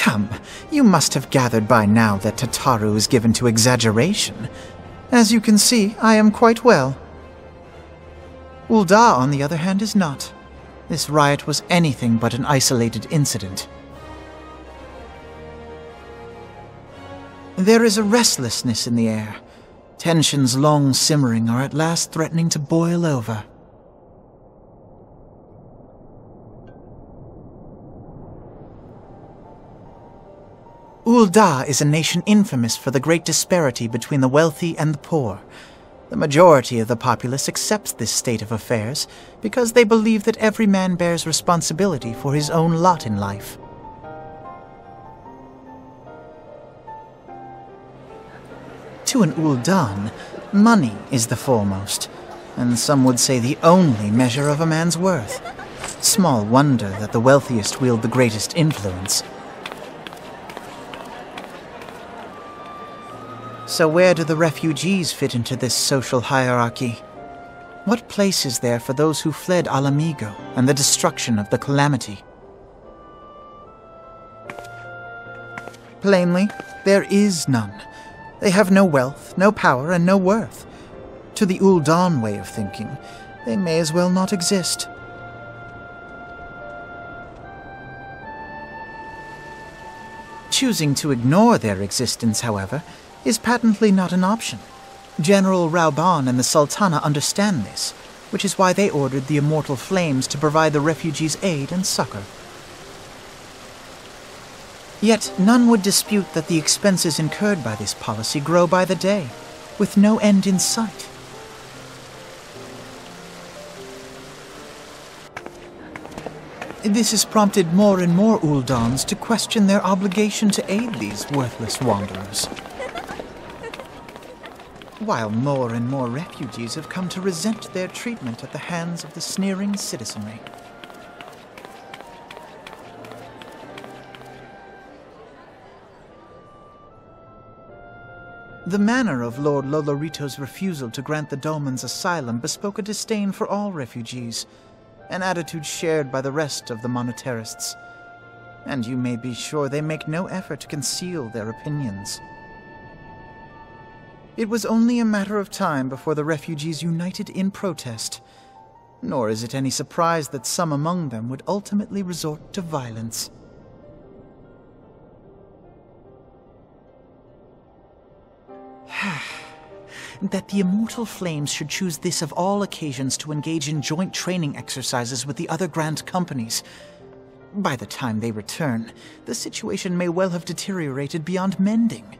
Come, you must have gathered by now that Tataru is given to exaggeration. As you can see, I am quite well. Ul'dah, on the other hand, is not. This riot was anything but an isolated incident. There is a restlessness in the air. Tensions long simmering are at last threatening to boil over. Ul'dah is a nation infamous for the great disparity between the wealthy and the poor. The majority of the populace accepts this state of affairs because they believe that every man bears responsibility for his own lot in life. To an Ul'dah, money is the foremost, and some would say the only measure of a man's worth. Small wonder that the wealthiest wield the greatest influence. So where do the refugees fit into this social hierarchy? What place is there for those who fled Alamigo and the destruction of the Calamity? Plainly, there is none. They have no wealth, no power, and no worth. To the Ul'dah way of thinking, they may as well not exist. Choosing to ignore their existence, however, is patently not an option. General Ramuh and the Sultana understand this, which is why they ordered the Immortal Flames to provide the refugees aid and succor. Yet none would dispute that the expenses incurred by this policy grow by the day, with no end in sight. This has prompted more and more Ul'dahs to question their obligation to aid these worthless wanderers, while more and more refugees have come to resent their treatment at the hands of the sneering citizenry. The manner of Lord Lolorito's refusal to grant the Dolmens asylum bespoke a disdain for all refugees, an attitude shared by the rest of the monetarists. And you may be sure they make no effort to conceal their opinions. It was only a matter of time before the refugees united in protest, nor is it any surprise that some among them would ultimately resort to violence. That the immortal flames should choose this of all occasions to engage in joint training exercises with the other Grand Companies. By the time they return, the situation may well have deteriorated beyond mending.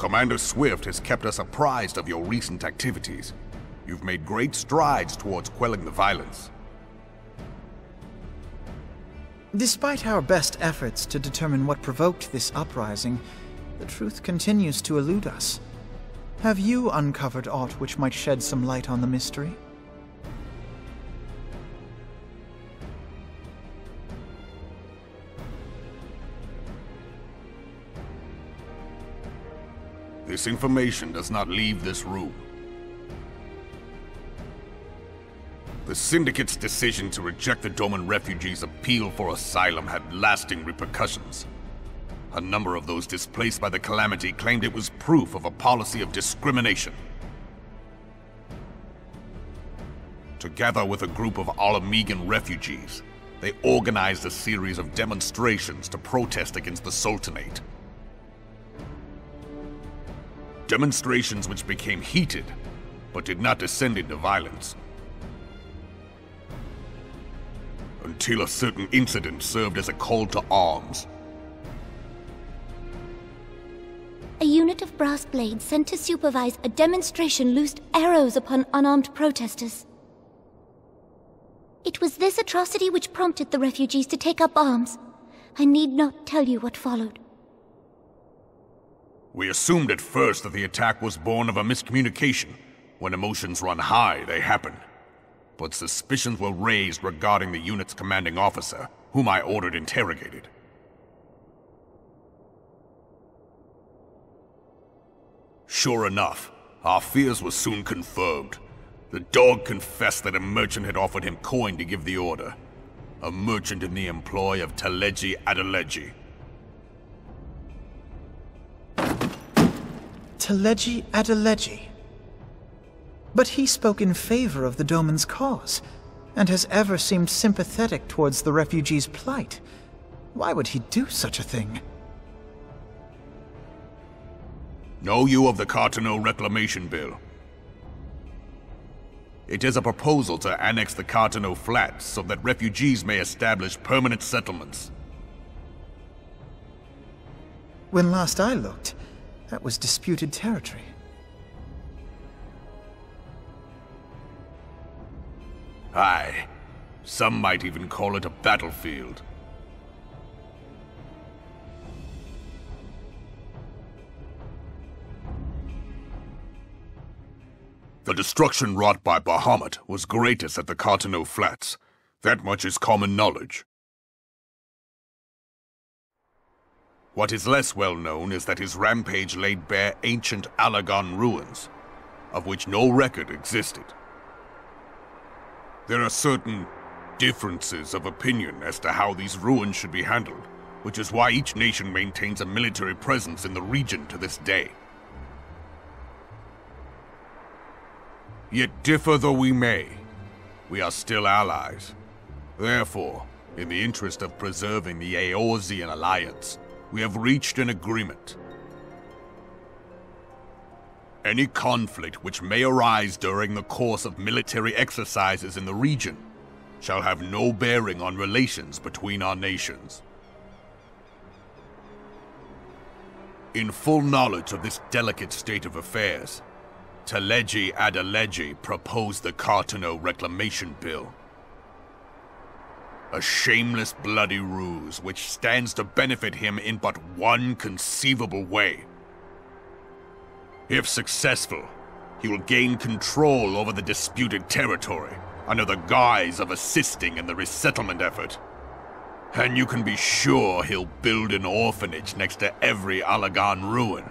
Commander Swift has kept us apprised of your recent activities. You've made great strides towards quelling the violence. Despite our best efforts to determine what provoked this uprising, the truth continues to elude us. Have you uncovered aught which might shed some light on the mystery? This information does not leave this room. The Syndicate's decision to reject the Doman refugees' appeal for asylum had lasting repercussions. A number of those displaced by the calamity claimed it was proof of a policy of discrimination. Together with a group of Alamegan refugees, they organized a series of demonstrations to protest against the Sultanate. Demonstrations which became heated, but did not descend into violence. Until a certain incident served as a call to arms. A unit of brass blades sent to supervise a demonstration loosed arrows upon unarmed protesters. It was this atrocity which prompted the refugees to take up arms. I need not tell you what followed. We assumed at first that the attack was born of a miscommunication. When emotions run high, they happen. But suspicions were raised regarding the unit's commanding officer, whom I ordered interrogated. Sure enough, our fears were soon confirmed. The dog confessed that a merchant had offered him coin to give the order. A merchant in the employ of Teledji Adeledji. Teledji Adeledji. But he spoke in favor of the Doman's cause, and has ever seemed sympathetic towards the refugees' plight. Why would he do such a thing? Know you of the Carteneau Reclamation Bill? It is a proposal to annex the Carteneau Flats so that refugees may establish permanent settlements. When last I looked, that was disputed territory. Aye. Some might even call it a battlefield. The destruction wrought by Bahamut was greatest at the Carteneau Flats. That much is common knowledge. What is less well known is that his rampage laid bare ancient Allagan ruins, of which no record existed. There are certain differences of opinion as to how these ruins should be handled, which is why each nation maintains a military presence in the region to this day. Yet differ though we may, we are still allies. Therefore, in the interest of preserving the Eorzean alliance, we have reached an agreement. Any conflict which may arise during the course of military exercises in the region shall have no bearing on relations between our nations. In full knowledge of this delicate state of affairs, Teledji Adeledji proposed the Carteneau Reclamation Bill. A shameless bloody ruse which stands to benefit him in but one conceivable way. If successful, he will gain control over the disputed territory under the guise of assisting in the resettlement effort. And you can be sure he'll build an orphanage next to every Allagan ruin.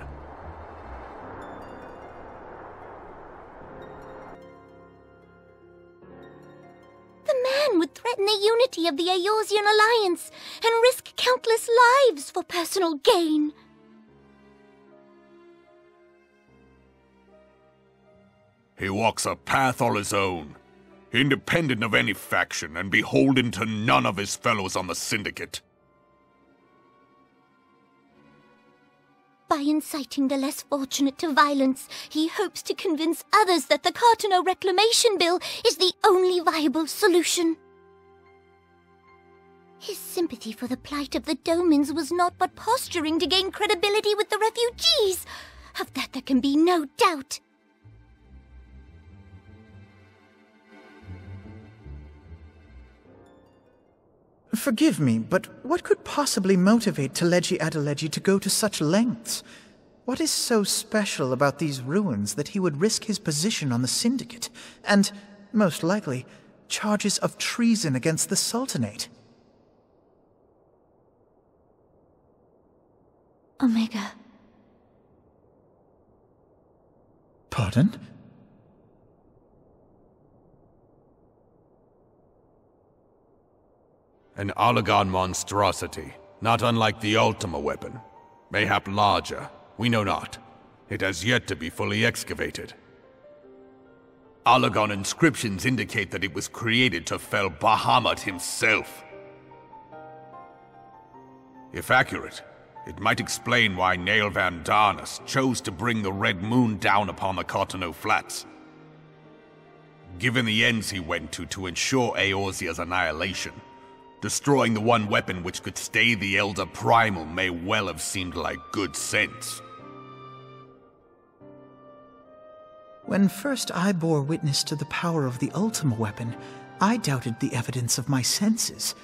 The man would threaten the unity of the Eorzean alliance and risk countless lives for personal gain. He walks a path all his own, independent of any faction and beholden to none of his fellows on the Syndicate. By inciting the less fortunate to violence, he hopes to convince others that the Carteneau Reclamation Bill is the only viable solution. His sympathy for the plight of the Domans was not but posturing to gain credibility with the refugees. Of that there can be no doubt. Forgive me, but what could possibly motivate Teledji Adeledji to go to such lengths? What is so special about these ruins that he would risk his position on the Syndicate, and, most likely, charges of treason against the Sultanate? Omega. Pardon? An Oligon monstrosity, not unlike the Ultima weapon. Mayhap larger, we know not. It has yet to be fully excavated. Oligon inscriptions indicate that it was created to fell Bahamut himself. If accurate, it might explain why Nail Van Darnus chose to bring the Red Moon down upon the Carteneau Flats. Given the ends he went to ensure Eorzea's annihilation, destroying the one weapon which could stay the Elder Primal may well have seemed like good sense. When first I bore witness to the power of the Ultima weapon, I doubted the evidence of my senses.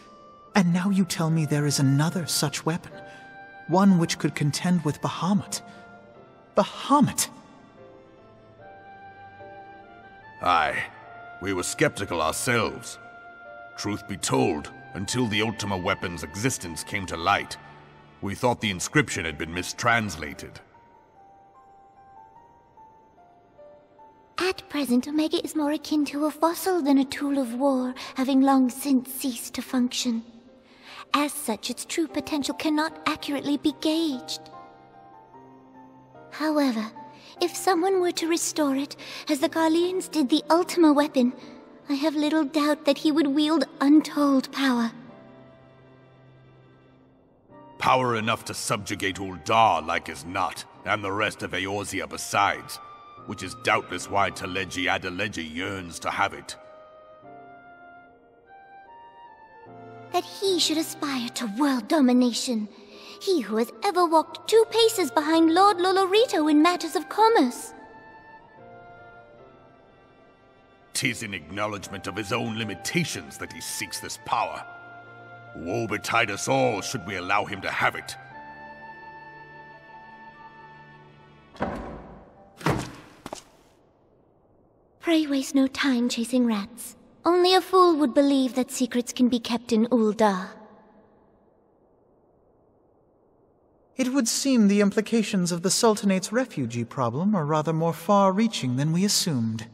And now you tell me there is another such weapon, one which could contend with Bahamut. Bahamut! Aye, we were skeptical ourselves. Truth be told, until the Ultima weapon's existence came to light, we thought the inscription had been mistranslated. At present, Omega is more akin to a fossil than a tool of war, having long since ceased to function. As such, its true potential cannot accurately be gauged. However, if someone were to restore it, as the Garleans did the Ultima weapon, I have little doubt that he would wield untold power. Power enough to subjugate Ul'dah like as not, and the rest of Eorzea besides, which is doubtless why Teledji Adeledji yearns to have it. That he should aspire to world domination. He who has ever walked 2 paces behind Lord Lolorito in matters of commerce. 'Tis in acknowledgement of his own limitations that he seeks this power. Woe betide us all should we allow him to have it. Pray waste no time chasing rats. Only a fool would believe that secrets can be kept in Ul'dah. It would seem the implications of the Sultanate's refugee problem are rather more far-reaching than we assumed.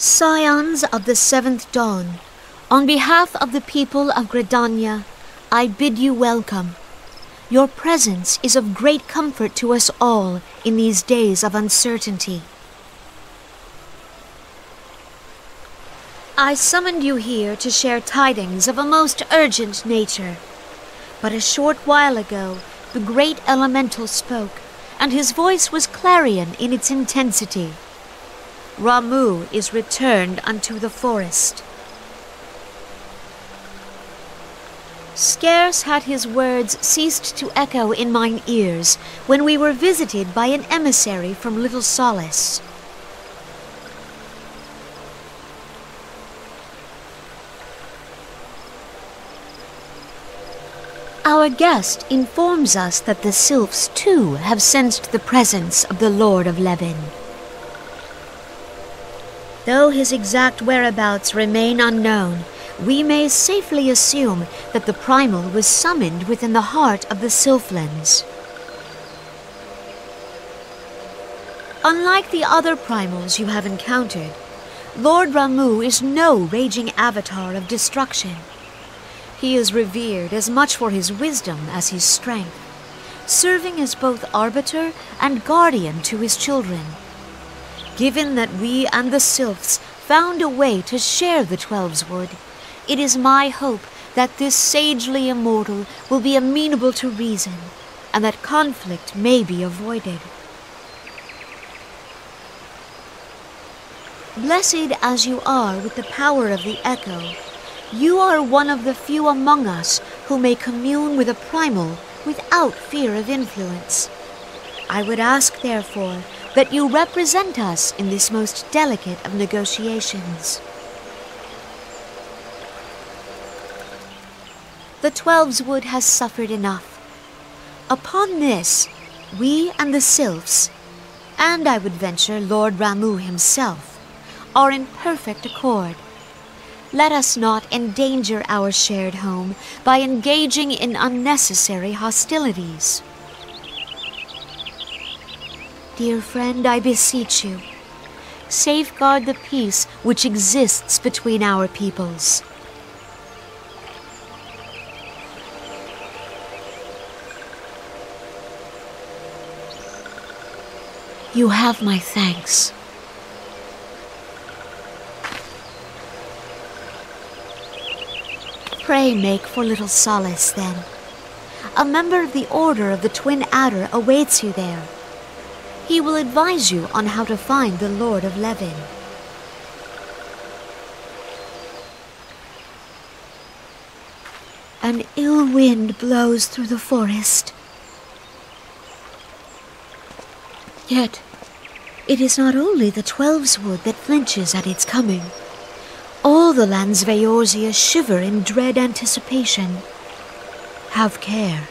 Scions of the seventh dawn, on behalf of the people of Gridania, I bid you welcome. Your presence is of great comfort to us all in these days of uncertainty. I summoned you here to share tidings of a most urgent nature. But a short while ago, the great elemental spoke, and his voice was clarion in its intensity. Ramuh is returned unto the forest. Scarce had his words ceased to echo in mine ears when we were visited by an emissary from Little Solace. Our guest informs us that the sylphs too have sensed the presence of the Lord of Levin. Though his exact whereabouts remain unknown, we may safely assume that the primal was summoned within the heart of the Sylphlands. Unlike the other primals you have encountered, Lord Ramuh is no raging avatar of destruction. He is revered as much for his wisdom as his strength, serving as both arbiter and guardian to his children. Given that we and the Sylphs found a way to share the Twelveswood, it is my hope that this sagely immortal will be amenable to reason, and that conflict may be avoided. Blessed as you are with the power of the echo, you are one of the few among us who may commune with a primal without fear of influence. I would ask, therefore, that you represent us in this most delicate of negotiations. The Twelveswood has suffered enough. Upon this, we and the Sylphs, and I would venture Lord Ramuh himself, are in perfect accord. Let us not endanger our shared home by engaging in unnecessary hostilities. Dear friend, I beseech you, safeguard the peace which exists between our peoples. You have my thanks. Pray make for Little Solace, then. A member of the Order of the Twin Adder awaits you there. He will advise you on how to find the Lord of Levin. An ill wind blows through the forest. Yet, it is not only the Twelveswood that flinches at its coming. All the land's Veorzia shiver in dread anticipation. Have care.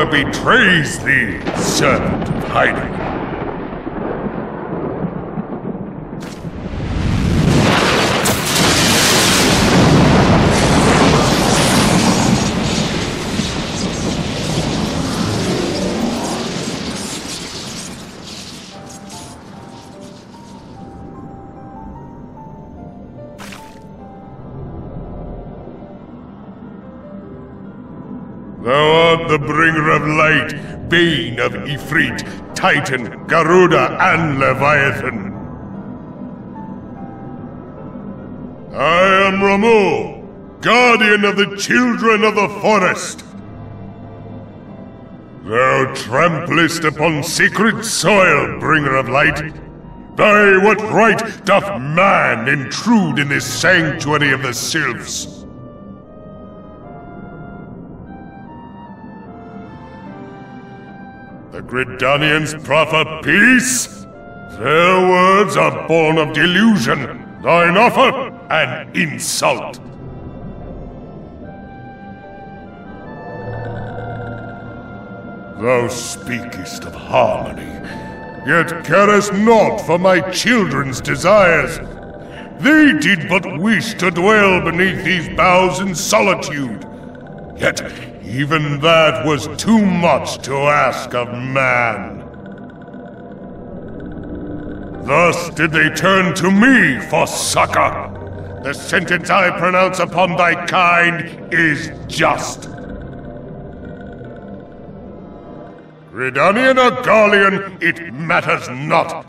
power betrays thee, servant of hiding. Thou art the bringer of light, bane of Ifrit, Titan, Garuda, and Leviathan. I am Ramuh, guardian of the children of the forest. Thou tramplest upon sacred soil, bringer of light. By what right doth man intrude in this sanctuary of the sylphs? The Gridanians proffer peace? Their words are born of delusion, thine offer an insult. Thou speakest of harmony, yet carest not for my children's desires. They did but wish to dwell beneath these boughs in solitude, yet even that was too much to ask of man. Thus did they turn to me for succor. The sentence I pronounce upon thy kind is just. Gridanian or Garlean, it matters not.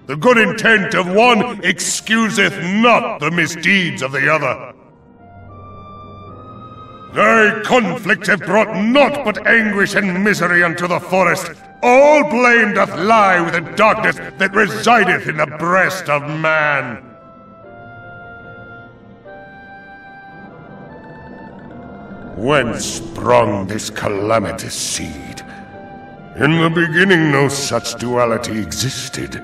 The good intent of one excuseth not the misdeeds of the other. Thy conflicts have brought naught but anguish and misery unto the forest. All blame doth lie with the darkness that resideth in the breast of man. Whence sprung this calamitous seed? In the beginning no such duality existed.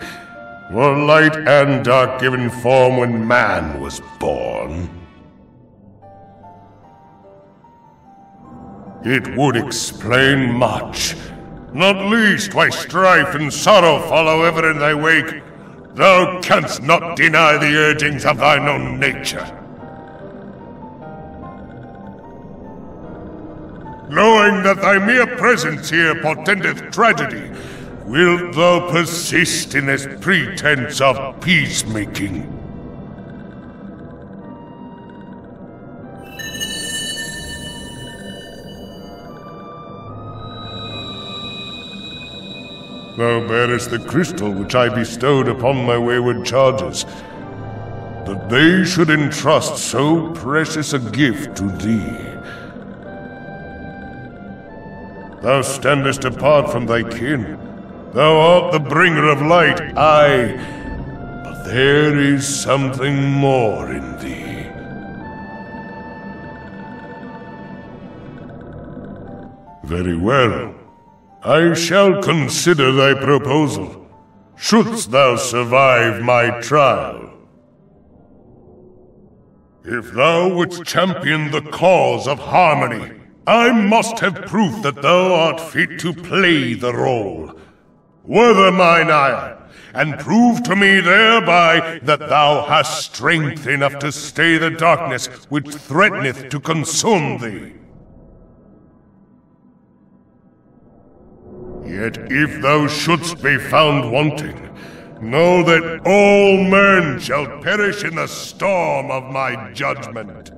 Were light and dark given form when man was born? It would explain much, not least why strife and sorrow follow ever in thy wake. Thou canst not deny the urgings of thine own nature. Knowing that thy mere presence here portendeth tragedy, wilt thou persist in this pretense of peacemaking? Thou bearest the crystal which I bestowed upon my wayward charges, that they should entrust so precious a gift to thee. Thou standest apart from thy kin. Thou art the bringer of light, aye, but there is something more in thee. Very well. I shall consider thy proposal, shouldst thou survive my trial. If thou wouldst champion the cause of harmony, I must have proof that thou art fit to play the role. Wither mine ire, and prove to me thereby that thou hast strength enough to stay the darkness which threateneth to consume thee. Yet if thou shouldst be found wanting, know that all men shall perish in the storm of my judgment.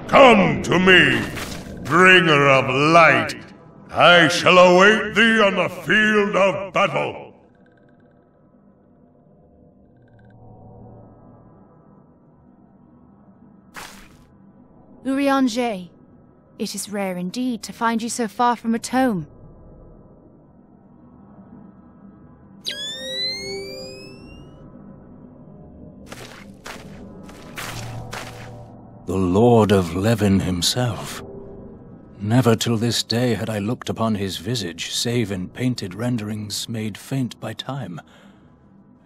Come to me, bringer of light. I shall await thee on the field of battle. Urianger, it is rare indeed to find you so far from a tome. The Lord of Levin himself. Never till this day had I looked upon his visage, save in painted renderings made faint by time.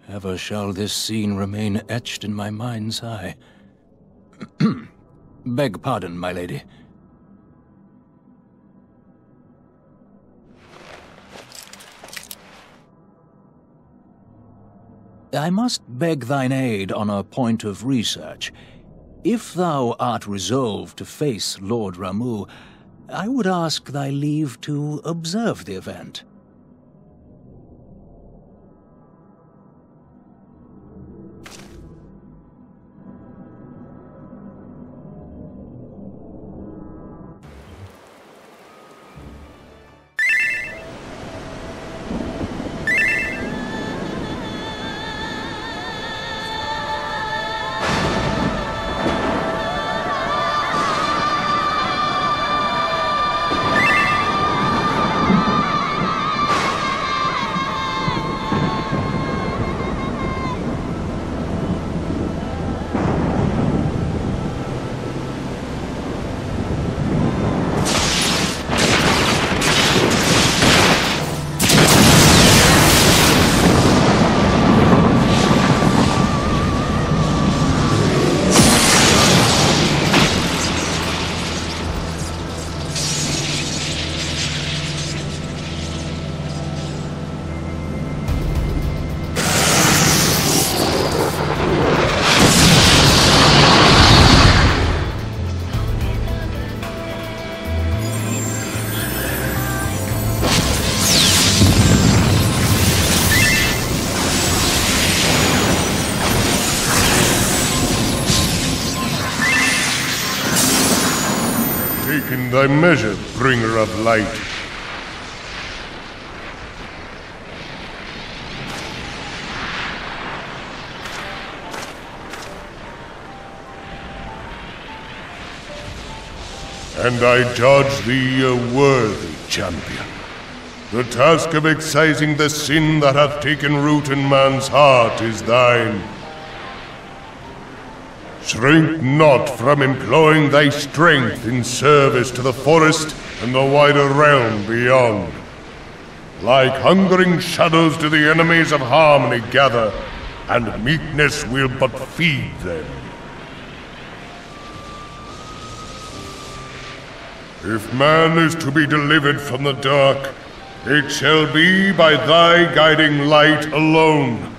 Ever shall this scene remain etched in my mind's eye. Beg pardon, my lady. I must beg thine aid on a point of research. If thou art resolved to face Lord Ramuh, I would ask thy leave to observe the event. Taken thy measure, bringer of light. And I judge thee a worthy champion. The task of excising the sin that hath taken root in man's heart is thine. Shrink not from employing thy strength in service to the forest and the wider realm beyond. Like hungering shadows do the enemies of harmony gather, and meekness will but feed them. If man is to be delivered from the dark, it shall be by thy guiding light alone.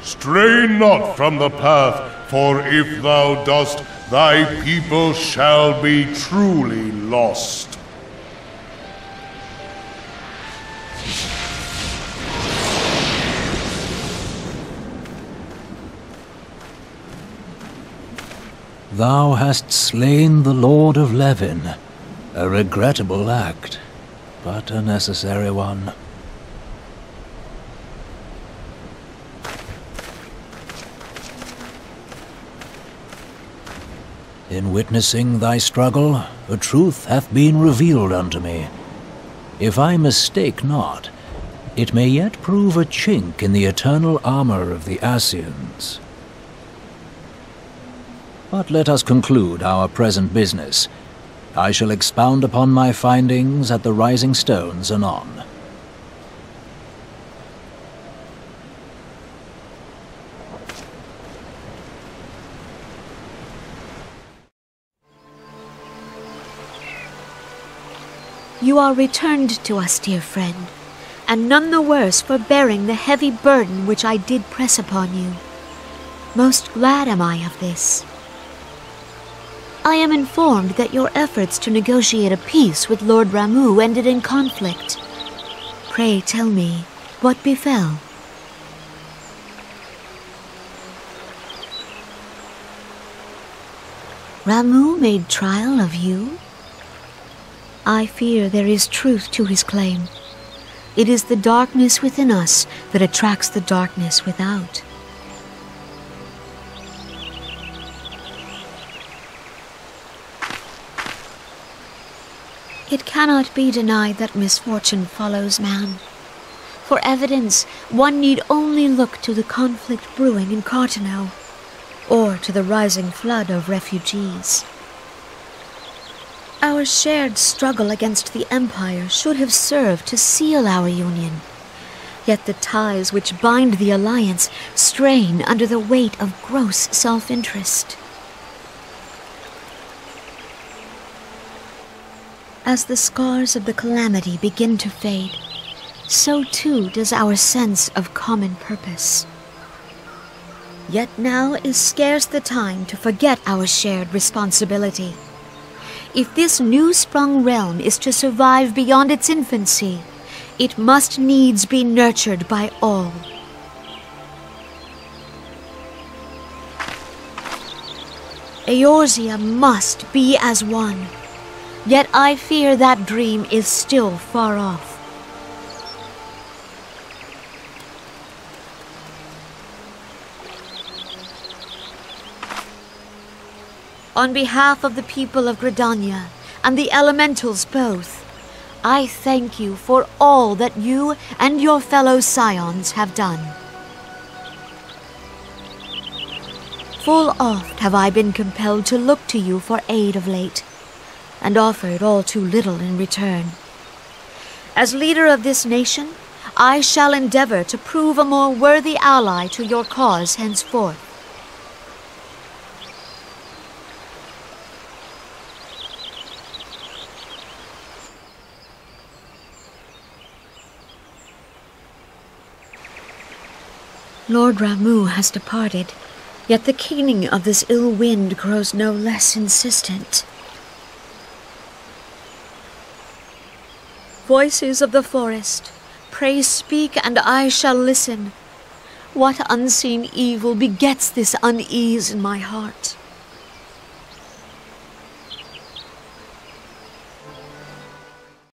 Stray not from the path, for if thou dost, thy people shall be truly lost. Thou hast slain the Lord of Levin. A regrettable act, but a necessary one. In witnessing thy struggle, a truth hath been revealed unto me. If I mistake not, it may yet prove a chink in the eternal armor of the Ascians. But let us conclude our present business. I shall expound upon my findings at the Rising Stones anon. You are returned to us, dear friend, and none the worse for bearing the heavy burden which I did press upon you. Most glad am I of this. I am informed that your efforts to negotiate a peace with Lord Ramuh ended in conflict. Pray tell me, what befell? Ramuh made trial of you? I fear there is truth to his claim. It is the darkness within us that attracts the darkness without. It cannot be denied that misfortune follows man. For evidence, one need only look to the conflict brewing in Carteneau, or to the rising flood of refugees. Our shared struggle against the Empire should have served to seal our union. Yet the ties which bind the alliance strain under the weight of gross self-interest. As the scars of the calamity begin to fade, so too does our sense of common purpose. Yet now is scarce the time to forget our shared responsibility. If this new-sprung realm is to survive beyond its infancy, it must needs be nurtured by all. Eorzea must be as one, yet I fear that dream is still far off. On behalf of the people of Gridania and the elementals both, I thank you for all that you and your fellow scions have done. Full oft have I been compelled to look to you for aid of late, and offered all too little in return. As leader of this nation, I shall endeavor to prove a more worthy ally to your cause henceforth. Lord Ramuh has departed, yet the keening of this ill wind grows no less insistent. Voices of the forest, pray speak and I shall listen. What unseen evil begets this unease in my heart?